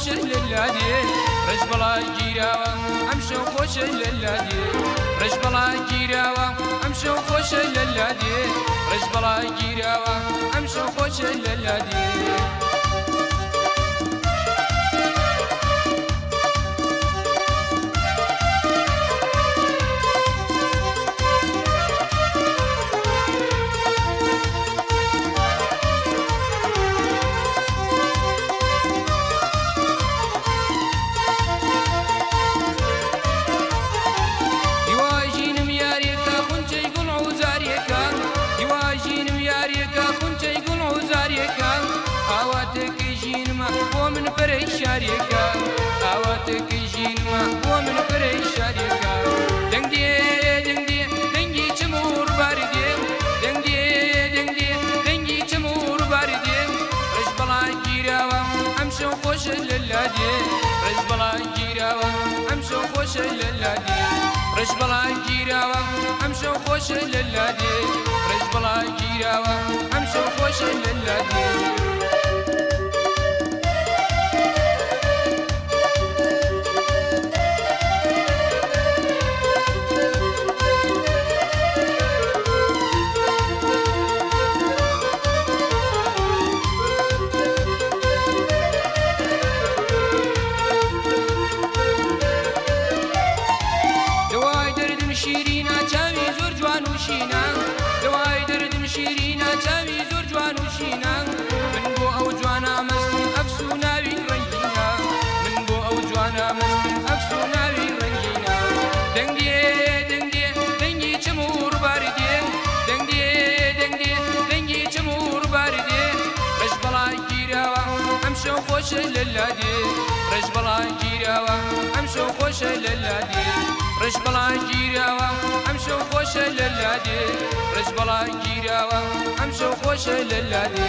خوش للادي رجبلا جيراوا امشو خوش للادي رجبلا جيراوا امشو خوش للادي رجبلا جيراوا امشو خوش للادي ومن بري شاريكا اواتك جينما ومن بري شاريكا دنگدي دنگدي دنگي چمور باردي دنگدي دنگدي دنگي چمور باردي رجبلا جيراوا امشو خوش للادي رجبلا جيراوا امشو خوش للادي رجبلا جيراوا امشو خوش للادي رجبلا جيراوا امشو خوش للادي دواي دردم شيرينا تاوي زور جوان وشينا من بو او جوانا مستن افسو ناوي رنجينا من بو او جوانا مستن افسو ناوي رنجينا دنگي دنگي دنگي چمور باردي دنگي دنگي دنگي چمور باردي رجبلا جيراوا امشو خوش للادي رجبلا جيراوا امشو خوش للادي رجبلا جيراوا امشو خوش للادي رجبلا جيراوا امشو خوش للادي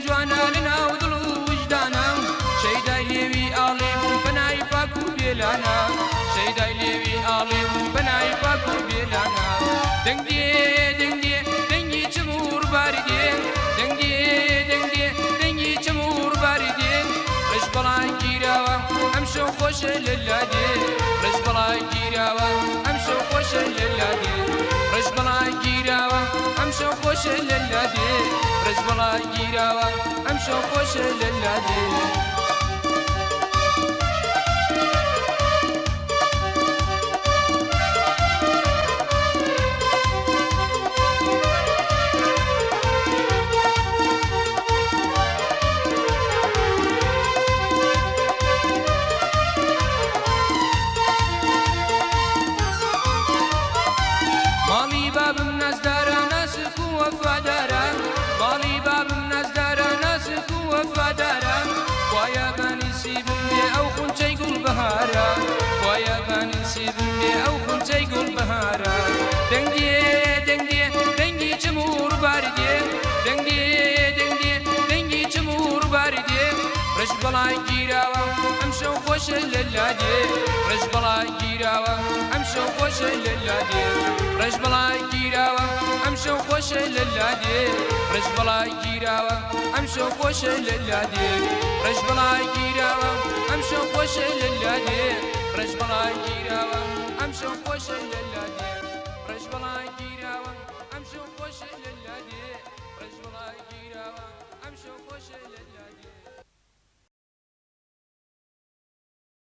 جوانا لنا وضلو وجدانا شيداي ليوي آليم بناي باكو بيلانا شيداي ليوي آليم بناي باكو بيلانا دنگدي دنگدي دنگي چمور باردي دنگدي دنگدي دنگي چمور باردي رجبلا جيراوا امشو خوش للادي رجبلا جيراوا امشو خوش للادي رجبلا جيراوا امشو خوش للادي رجبلا جيراوا امشو خوش للادي مالي باب الناس دارا ناسك وفادارا مالي باب الناس دارا ناسك وفادارا ويا بني سيبني او خنتي يقول بهارا ويا بني سيبني او خنتي يقول بهارا دنگدي دنگدي دنگي چمور باردي دنگدي دنگدي دنگي چمور باردي رجبلا جيراوا امشو خوش للادي رجبلا جيراوا امشو خوش للادي رجبلا جيراوا امشو خوش للادي رجبلا جيراوا امشو خوش للادي رجبلا جيراوا امشو خوش للادي رجبلا جيراوا امشو خوش للادي رجبلا جيراوا امشو خوش للادي رجبلا جيراوا امشو خوش للادي